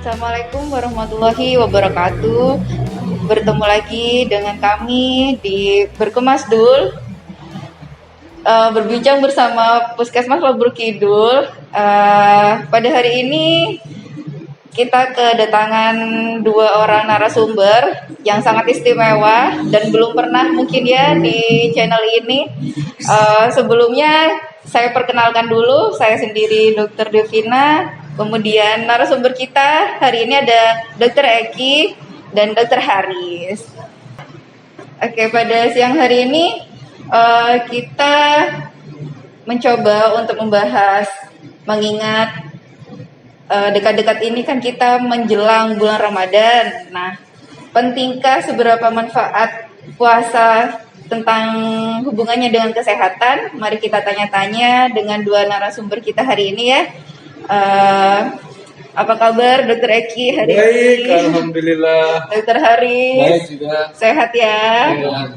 Assalamualaikum warahmatullahi wabarakatuh. Bertemu lagi dengan kami di Berkemasdul, berbincang bersama Puskesmas Lebur Kidul. Pada hari ini kita kedatangan dua orang narasumber yang sangat istimewa dan belum pernah mungkin ya di channel ini. Sebelumnya saya perkenalkan dulu, saya sendiri Dr. Devina. Kemudian narasumber kita hari ini ada Dr. Eki dan Dr. Haris. Oke, pada siang hari ini kita mencoba untuk membahas, mengingat dekat-dekat ini kan kita menjelang bulan Ramadan. Nah, pentingkah seberapa manfaat puasa tentang hubungannya dengan kesehatan? Mari kita tanya-tanya dengan dua narasumber kita hari ini ya. Apa kabar Dr. Eki hari ini? Baik, alhamdulillah. Dr. Haris. Baik juga. Sehat ya? Ya.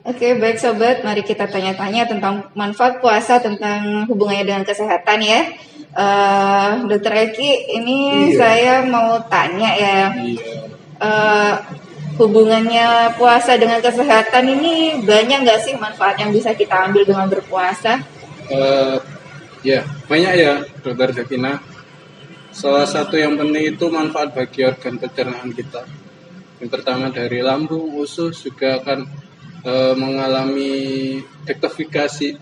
Oke, baik sobat, mari kita tanya-tanya tentang manfaat puasa tentang hubungannya dengan kesehatan ya. Dr. Eki, ini Iya. saya mau tanya ya. Iya. Hubungannya puasa dengan kesehatan ini banyak nggak sih manfaat yang bisa kita ambil dengan berpuasa? Ya, banyak ya, Dokter Devina. Salah satu yang penting itu manfaat bagi organ pencernaan kita. Yang pertama dari lambung, usus juga akan mengalami detoksifikasi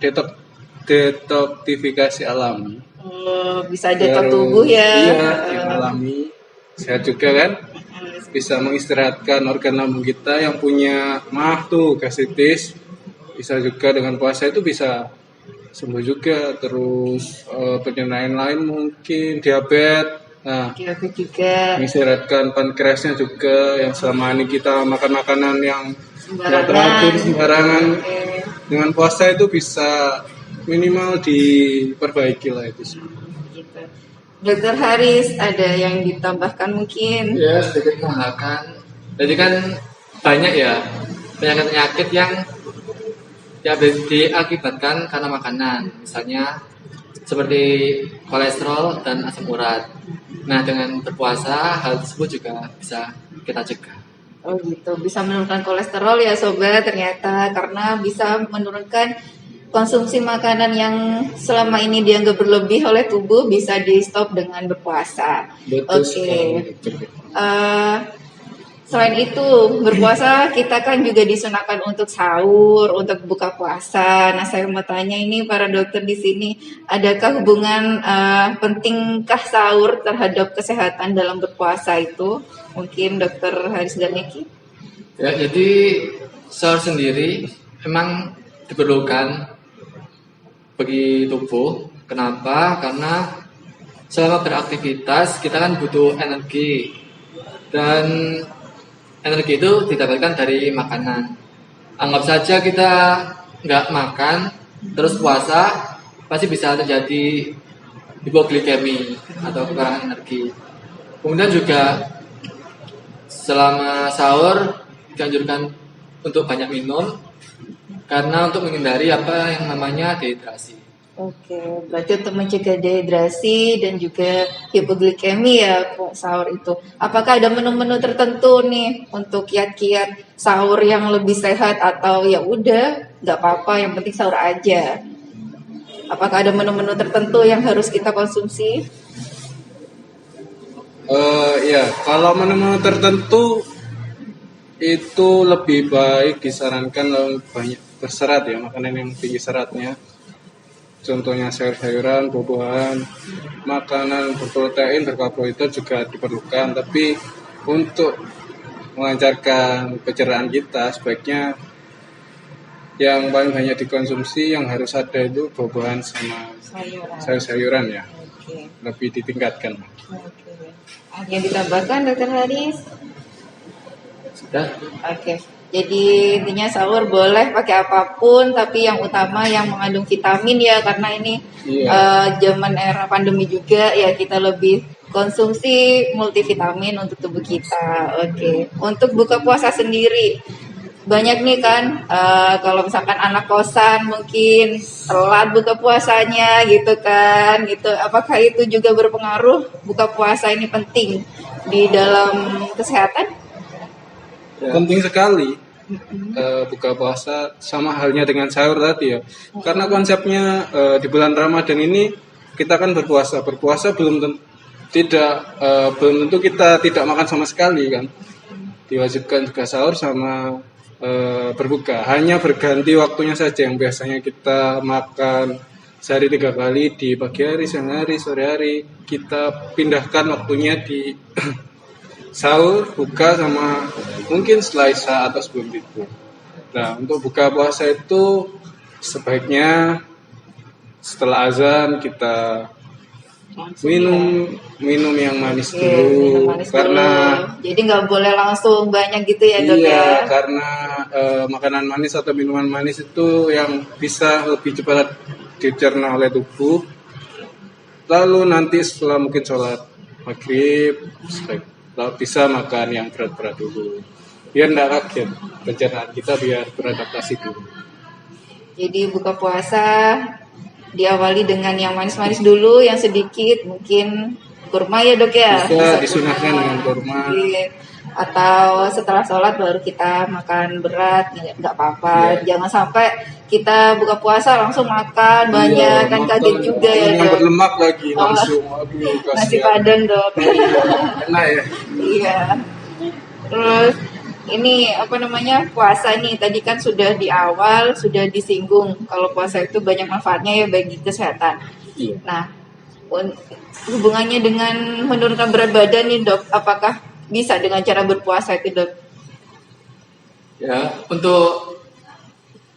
alami. Bisa detok tubuh ya. Iya, yang alami. Sehat juga kan? Bisa mengistirahatkan organ lambung kita yang punya maaf tuh gastritis. Bisa juga dengan puasa itu bisa sembuh juga. Terus penyakit lain mungkin diabetes. Nah, Diabetes juga. mengistirahatkan pankreasnya juga yang selama ini kita makan makanan yang nggak Sembarangan. teratur sembarangan. Oke. Dengan puasa itu bisa minimal diperbaiki lah itu semua. Gitu. Dr. Haris, ada yang ditambahkan mungkin? Ya, sedikit menambahkan. Jadi kan banyak ya penyakit-penyakit yang diakibatkan karena makanan. Misalnya seperti kolesterol dan asam urat. Nah, dengan berpuasa hal tersebut juga bisa kita cegah. Oh gitu, bisa menurunkan kolesterol ya sobat ternyata, karena bisa menurunkan konsumsi makanan yang selama ini dianggap berlebih oleh tubuh, bisa di stop dengan berpuasa. Betul Oke. sekali, Dokter. Selain itu, berpuasa kita kan juga disunahkan untuk sahur, untuk buka puasa. Nah, saya mau tanya ini para dokter di sini, adakah hubungan pentingkah sahur terhadap kesehatan dalam berpuasa itu? Mungkin Dokter Haris dan Eki? Ya, jadi sahur sendiri memang diperlukan bagi tubuh. Kenapa? Karena selama beraktivitas kita kan butuh energi, dan energi itu didapatkan dari makanan. Anggap saja kita nggak makan terus puasa, pasti bisa terjadi hipoglikemi atau kekurangan energi. Kemudian juga selama sahur dianjurkan untuk banyak minum karena untuk menghindari apa yang namanya dehidrasi. Oke, berarti untuk mencegah dehidrasi dan juga hipoglikemi ya sahur itu. Apakah ada menu-menu tertentu nih untuk kiat-kiat sahur yang lebih sehat, atau ya udah nggak apa-apa yang penting sahur aja? Apakah ada menu-menu tertentu yang harus kita konsumsi? Ya, kalau menu-menu tertentu itu lebih baik disarankan yang banyak berserat ya, makanan yang tinggi seratnya. Contohnya sayur-sayuran, buah-buahan, makanan berprotein, berkarbohidrat juga diperlukan. Tapi untuk melancarkan pencernaan kita, sebaiknya yang paling banyak dikonsumsi yang harus ada itu buah-buahan sama Sayuran. sayur-sayuran ya, Oke. lebih ditingkatkan. Oke. Ada yang ditambahkan Dokter Haris? Sudah? Oke. Jadi intinya sahur boleh pakai apapun, tapi yang utama yang mengandung vitamin ya, karena ini Iya. zaman era pandemi juga ya, kita lebih konsumsi multivitamin untuk tubuh kita. Oke. Untuk buka puasa sendiri, banyak nih kan, kalau misalkan anak kosan mungkin telat buka puasanya gitu kan, gitu. Apakah itu juga berpengaruh buka puasa ini penting di dalam kesehatan? Penting sekali buka puasa, sama halnya dengan sahur tadi ya. Karena konsepnya di bulan Ramadan ini kita kan berpuasa. Berpuasa belum tentu kita tidak makan sama sekali kan. Diwajibkan juga sahur sama berbuka. Hanya berganti waktunya saja, yang biasanya kita makan sehari 3 kali, di pagi hari, siang hari, sore hari, kita pindahkan waktunya di sahur, buka, sama mungkin setelah isya atau sebelum itu. Nah, untuk buka puasa itu sebaiknya setelah azan kita minum yang manis Oke, minum dulu, manis karena dulu. Jadi nggak boleh langsung banyak gitu ya dok iya, ya? karena makanan manis atau minuman manis itu yang bisa lebih cepat dicerna oleh tubuh. Lalu nanti setelah mungkin sholat maghrib, bisa makan yang berat-berat dulu. Biar nggak kaget, pencernaan kita biar beradaptasi dulu. Jadi buka puasa diawali dengan yang manis-manis dulu, yang sedikit, mungkin kurma ya dok ya? Bisa Bisa disunahkan dengan kurma. Iya. Atau setelah sholat baru kita makan berat, nggak apa-apa. Iya. Jangan sampai kita buka puasa langsung makan banyak, kan kaget juga ya yang dok. berlemak lagi Oh. langsung. Aduh, Nasi kasihan. padang dok. Enak ya. Iya. Terus ini apa namanya, puasa nih tadi kan sudah di awal sudah disinggung kalau puasa itu banyak manfaatnya ya bagi kesehatan. Iya. Nah, hubungannya dengan menurunkan berat badan nih dok, apakah bisa dengan cara berpuasa itu dok? Ya, untuk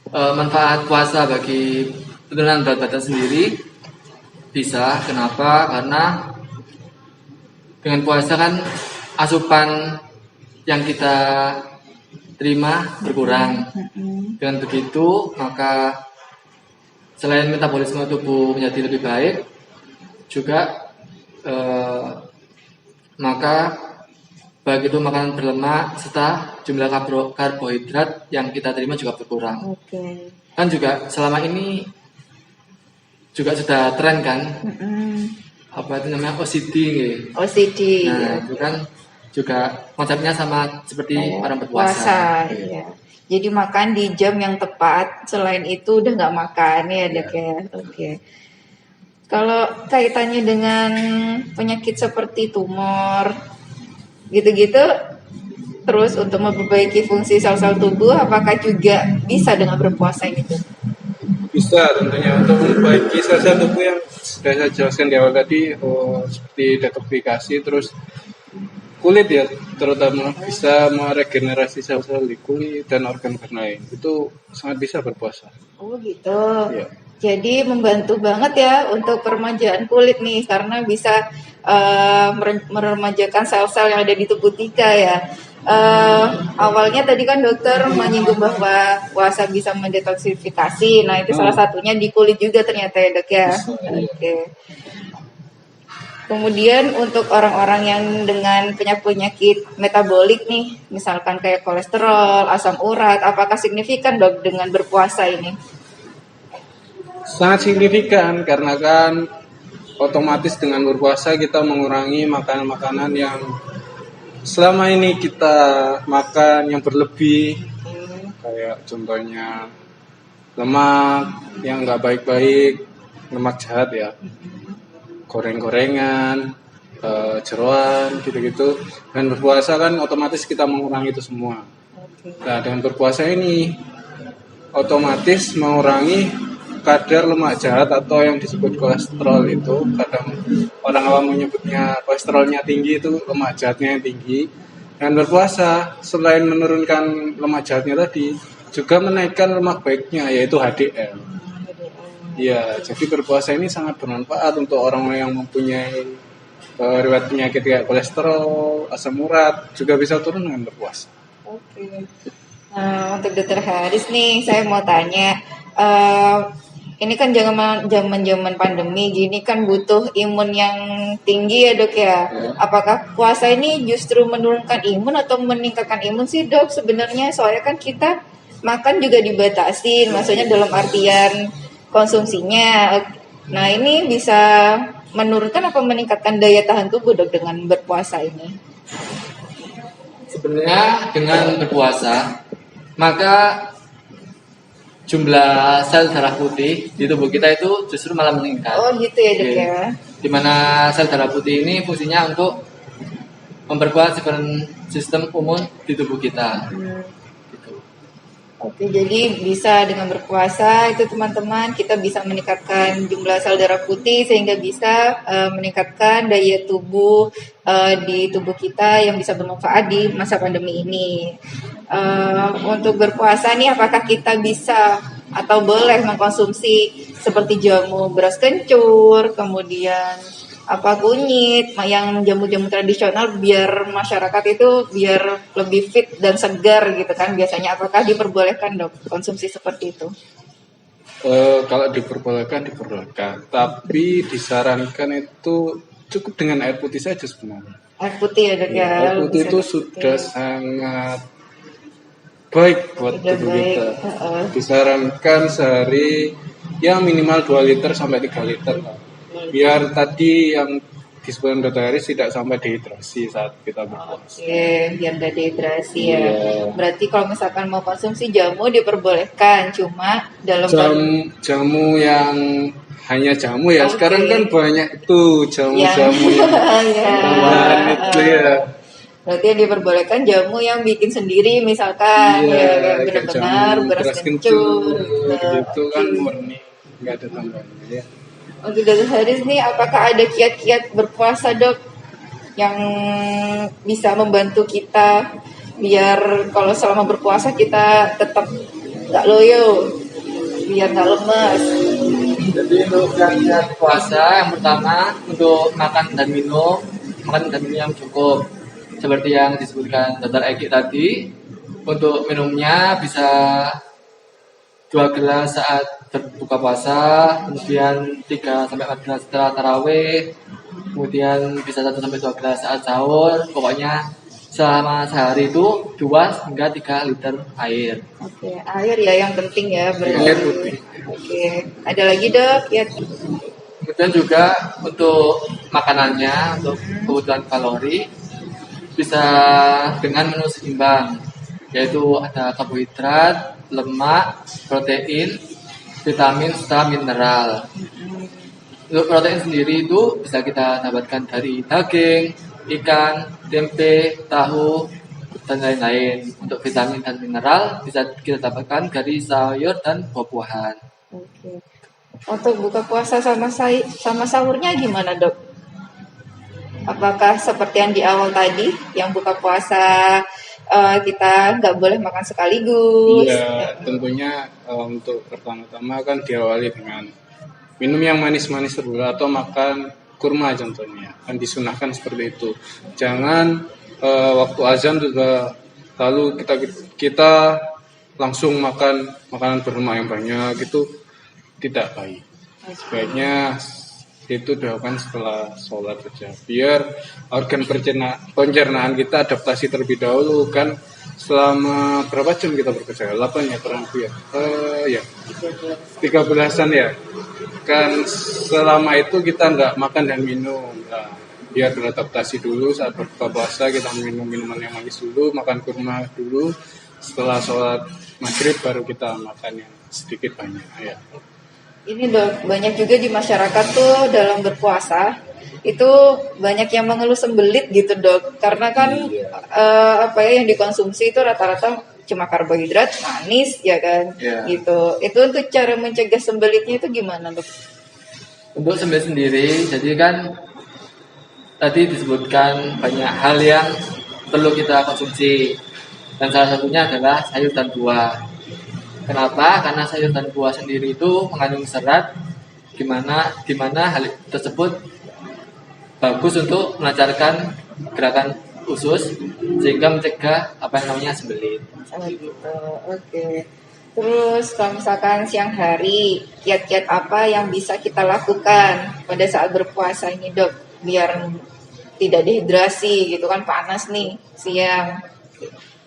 manfaat puasa bagi penurunan berat badan sendiri bisa. Kenapa? Karena dengan puasa kan asupan yang kita terima berkurang. Dengan begitu, maka selain metabolisme tubuh menjadi lebih baik, juga maka baik itu makanan berlemak serta jumlah karbohidrat yang kita terima juga berkurang. Oke. Kan juga selama ini juga sudah tren kan, apa itu namanya OCD gitu. OCD. Nah, itu kan juga konsepnya sama seperti orang Puasa, berpuasa. iya. Jadi makan di jam yang tepat. Selain itu udah nggak makan ya dok ya. Oke. Kalau kaitannya dengan penyakit seperti tumor, gitu-gitu, terus untuk memperbaiki fungsi sel-sel tubuh, apakah juga bisa dengan berpuasa ini dok? Bisa tentunya untuk memperbaiki sel-sel tubuh yang sudah saya jelaskan di awal tadi, seperti detoksifikasi, terus kulit ya, terutama bisa meregenerasi sel-sel di kulit dan organ-organ lain. Itu sangat bisa berpuasa. Oh gitu. Iya. Jadi membantu banget ya untuk peremajaan kulit nih, karena bisa meremajakan sel-sel yang ada di tubuh kita ya. Awalnya tadi kan dokter menyinggung bahwa puasa bisa mendetoksifikasi. Nah itu salah satunya di kulit juga ternyata ya dok ya. Oke. Kemudian untuk orang-orang yang dengan penyakit metabolik nih, misalkan kayak kolesterol, asam urat, apakah signifikan dok dengan berpuasa ini? Sangat signifikan, karena kan otomatis dengan berpuasa kita mengurangi makanan-makanan yang selama ini kita makan yang berlebih, kayak contohnya lemak yang nggak baik-baik, lemak jahat ya, goreng-gorengan, jeroan gitu-gitu. Dan berpuasa kan otomatis kita mengurangi itu semua. Nah, dengan berpuasa ini otomatis mengurangi kadar lemak jahat atau yang disebut kolesterol. Itu kadang orang awam menyebutnya kolesterolnya tinggi, itu lemak jahatnya yang tinggi. Dan berpuasa selain menurunkan lemak jahatnya tadi, juga menaikkan lemak baiknya, yaitu HDL. Ya, jadi berpuasa ini sangat bermanfaat untuk orang yang mempunyai riwayat penyakit kayak kolesterol, asam urat, juga bisa turun dengan berpuasa. Oke. Nah, untuk Dokter Haris nih, saya mau tanya, ini kan zaman pandemi gini kan butuh imun yang tinggi ya dok ya. Apakah puasa ini justru menurunkan imun atau meningkatkan imun sih dok sebenarnya? Soalnya kan kita makan juga dibatasin, maksudnya dalam artian konsumsinya. Nah, ini bisa menurunkan apa meningkatkan daya tahan tubuh dok dengan berpuasa ini? Sebenarnya dengan berpuasa, maka jumlah sel darah putih di tubuh kita itu justru malah meningkat. Oh gitu ya dok Oke. ya. Dimana sel darah putih ini fungsinya untuk memperkuat sistem imun di tubuh kita. Gitu. Oke, jadi bisa dengan berpuasa itu teman-teman kita bisa meningkatkan jumlah sel darah putih sehingga bisa meningkatkan daya tubuh di tubuh kita yang bisa bermanfaat di masa pandemi ini. Untuk berpuasa nih, apakah kita bisa atau boleh mengkonsumsi seperti jamu beras kencur, kemudian apa kunyit, yang jamu-jamu tradisional biar masyarakat itu biar lebih fit dan segar gitu kan biasanya, apakah diperbolehkan dok konsumsi seperti itu? Kalau diperbolehkan, tapi disarankan itu cukup dengan air putih saja sebenarnya. Air putih ya dok ya. Air putih Bisa itu dok. sudah sangat baik buat Sudah tubuh baik. kita. Heeh. Disarankan sehari ya minimal 2 liter sampai 3 liter lah. Biar tadi yang disebutkan dokter Haris tidak sampai dehidrasi saat kita berpuasa. Oke, biar gak dehidrasi ya. Iya. Berarti kalau misalkan mau konsumsi jamu diperbolehkan, cuma dalam Jamu yang hanya jamu ya. Oke. Sekarang kan banyak tuh jamu-jamu yang ya. tambahan itu ya. Berarti yang diperbolehkan jamu yang bikin sendiri misalkan ya Iya, kayak kayak benar-benar jamu beras beras kencur. gitu kan Oke. murni, nggak ada tambahannya ya. Untuk Dokter Haris nih, apakah ada kiat-kiat berpuasa dok yang bisa membantu kita biar kalau selama berpuasa kita tetap nggak loyo, biar nggak lemes? Jadi untuk kiat puasa yang pertama untuk makan dan minum yang cukup. Seperti yang disebutkan Dr. Eki tadi, untuk minumnya bisa 2 gelas saat berbuka puasa, kemudian 3 sampai 4 gelas setelah tarawih, kemudian bisa 1 sampai 2 gelas saat sahur. Pokoknya selama sehari itu 2 hingga 3 liter air. Oke, air ya yang penting ya berarti. Air putih. Oke, ada lagi dok kiat? Kemudian juga untuk makanannya, untuk kebutuhan kalori bisa dengan menu seimbang, yaitu ada karbohidrat, lemak, protein, vitamin, serta mineral. Untuk protein sendiri itu bisa kita dapatkan dari daging, ikan, tempe, tahu, dan lain-lain. Untuk vitamin dan mineral bisa kita dapatkan dari sayur dan buah-buahan. Oke. Untuk buka puasa sama sahurnya gimana dok? Apakah seperti yang di awal tadi, yang buka puasa kita nggak boleh makan sekaligus? Iya, tentunya untuk pertama-tama kan diawali dengan minum yang manis-manis dulu atau makan kurma contohnya, kan disunahkan seperti itu. Jangan waktu azan juga lalu kita langsung makan makanan berlemak yang banyak, itu tidak baik. Sebaiknya itu dilakukan setelah sholat saja, biar organ pencernaan kita adaptasi terlebih dahulu. Kan selama berapa jam kita bekerja? 8 ya kurang lebih ya. 13-an ya. Kan selama itu kita nggak makan dan minum. Nah, biar beradaptasi dulu saat berbuka puasa, kita minum minuman yang manis dulu, makan kurma dulu. Setelah sholat maghrib baru kita makan yang sedikit banyak ya. Ini dok, banyak juga di masyarakat tuh dalam berpuasa itu banyak yang mengeluh sembelit gitu dok, karena kan apa ya yang dikonsumsi itu rata-rata cuma karbohidrat, manis ya kan, gitu. Itu untuk cara mencegah sembelitnya itu gimana dok? Untuk sembelit sendiri, jadi kan tadi disebutkan banyak hal yang perlu kita konsumsi, dan salah satunya adalah sayur dan buah. Kenapa? Karena sayur dan buah sendiri itu mengandung serat, di mana hal tersebut bagus untuk melancarkan gerakan usus sehingga mencegah apa yang namanya sembelit. Oh gitu, oke. Terus kalau misalkan siang hari, kiat-kiat apa yang bisa kita lakukan pada saat berpuasa ini dok, biar tidak dehidrasi gitu kan, panas nih siang.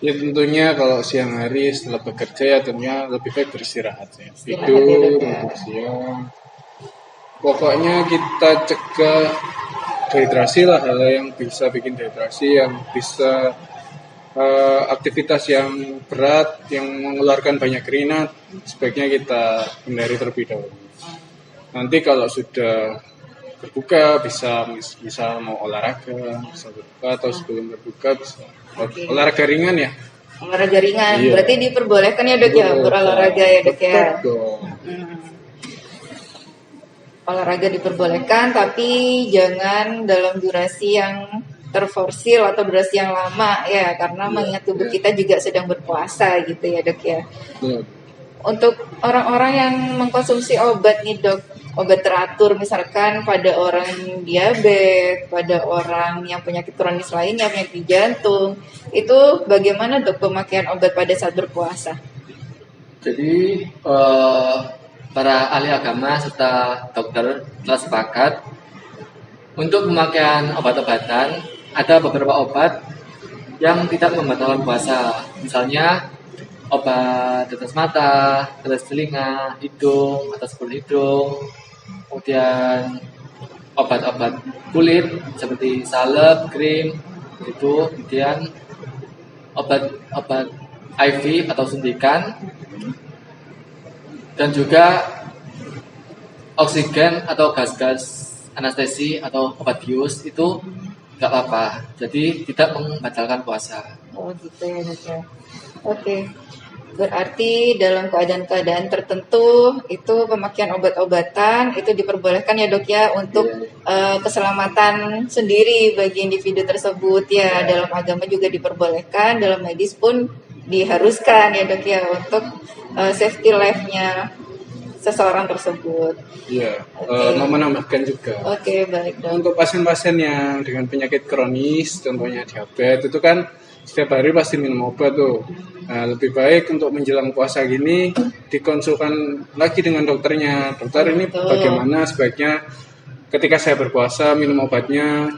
Ya tentunya kalau siang hari setelah bekerja ya tentunya lebih baik beristirahat ya. Istirahat ya, Tidur Dok, ya. untuk siang. Pokoknya kita cegah dehidrasi lah, hal yang bisa bikin dehidrasi, yang bisa aktivitas yang berat, yang mengeluarkan banyak keringat, sebaiknya kita hindari terlebih dahulu. Nanti kalau sudah berbuka bisa mau olahraga, bisa berbuka atau sebelum berbuka bisa Oke. olahraga ringan ya. Olahraga ringan, Iya. berarti diperbolehkan ya dok ya berolahraga ya dok ya. Tetap dong. Hmm. Olahraga diperbolehkan tapi jangan dalam durasi yang terforsil atau durasi yang lama ya, karena Iya, mengingat tubuh iya. kita juga sedang berpuasa gitu ya dok ya. Betul. Untuk orang-orang yang mengkonsumsi obat nih dok, obat teratur misalkan pada orang diabetes, pada orang yang penyakit kronis lainnya, penyakit jantung, itu bagaimana dok pemakaian obat pada saat berpuasa? Jadi para ahli agama serta dokter telah sepakat untuk pemakaian obat-obatan. Ada beberapa obat yang tidak membatalkan puasa, misalnya obat tetes mata, tetes telinga, hidung, atas kulit hidung, kemudian obat-obat kulit seperti salep, krim, itu, kemudian obat-obat IV atau suntikan, dan juga oksigen atau gas-gas anestesi atau obat bius itu nggak apa-apa, jadi tidak membatalkan puasa. Oh gitu ya dok ya. Oke, berarti dalam keadaan-keadaan tertentu itu pemakaian obat-obatan itu diperbolehkan ya dok ya untuk keselamatan sendiri bagi individu tersebut ya. Dalam agama juga diperbolehkan, dalam medis pun diharuskan ya dok ya untuk safety life-nya seseorang tersebut. Iya. Oke. Mau menambahkan juga. Oke baik dok. Untuk pasien-pasien yang dengan penyakit kronis, contohnya diabetes, itu kan setiap hari pasti minum obat tuh. Nah, lebih baik untuk menjelang puasa gini dikonsulkan lagi dengan dokternya. Dokter, ini Betul. bagaimana sebaiknya ketika saya berpuasa minum obatnya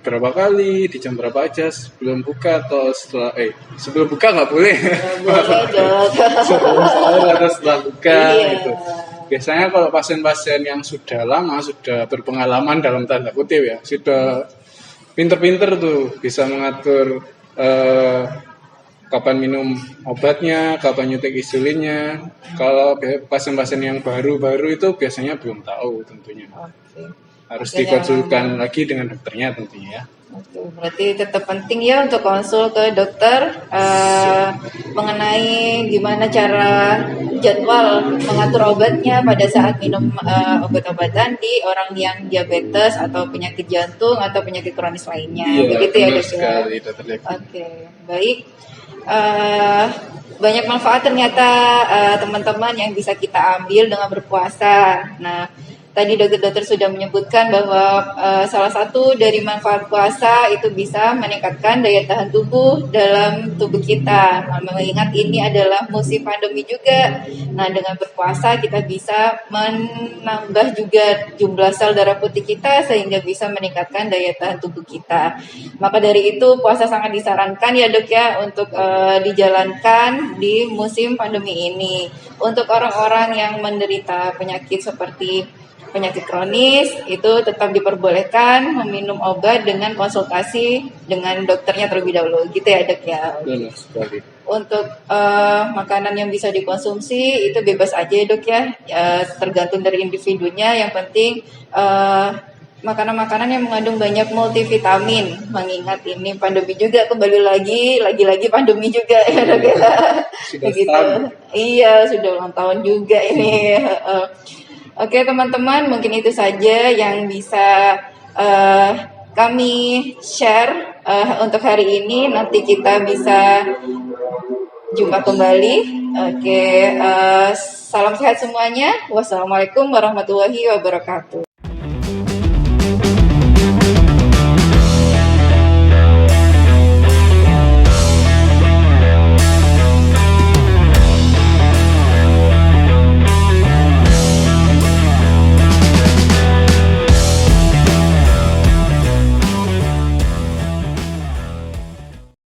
berapa kali, di jam berapa aja, sebelum buka atau setelah sebelum buka nggak boleh. Boleh dok. Sebelum sahur atau setelah buka Iya. gitu. Biasanya kalau pasien-pasien yang sudah lama, sudah berpengalaman dalam tanda kutip ya, sudah pinter-pinter tuh bisa mengatur kapan minum obatnya, kapan nyuntik insulinnya. Kalau pasien-pasien yang baru-baru itu biasanya belum tahu tentunya. Oke. Harus Makanya- dikonsulkan lagi dengan dokternya tentunya ya. Oke, berarti tetap penting ya untuk konsul ke dokter mengenai gimana cara jadwal mengatur obatnya pada saat minum obat-obatan di orang yang diabetes atau penyakit jantung atau penyakit kronis lainnya. Begitu ya benar dok ya. sekali, Dr. Levi. Oke, baik. Banyak manfaat ternyata teman-teman yang bisa kita ambil dengan berpuasa. Nah, tadi dokter-dokter sudah menyebutkan bahwa salah satu dari manfaat puasa itu bisa meningkatkan daya tahan tubuh dalam tubuh kita. Nah, mengingat ini adalah musim pandemi juga. Nah, dengan berpuasa kita bisa menambah juga jumlah sel darah putih kita sehingga bisa meningkatkan daya tahan tubuh kita. Maka dari itu puasa sangat disarankan ya dok ya untuk dijalankan di musim pandemi ini. Untuk orang-orang yang menderita penyakit seperti penyakit kronis itu tetap diperbolehkan meminum obat dengan konsultasi dengan dokternya terlebih dahulu gitu ya dok ya. Benar sekali. Untuk makanan yang bisa dikonsumsi itu bebas aja ya dok ya. Tergantung dari individunya, yang penting makanan-makanan yang mengandung banyak multivitamin, mengingat ini pandemi juga, kembali lagi pandemi juga ya dok ya. Sudah Begitu. setahun. Iya, sudah ulang tahun juga ini. Oke teman-teman, mungkin itu saja yang bisa kami share untuk hari ini. Nanti kita bisa jumpa kembali. Oke, salam sehat semuanya. Wassalamualaikum warahmatullahi wabarakatuh.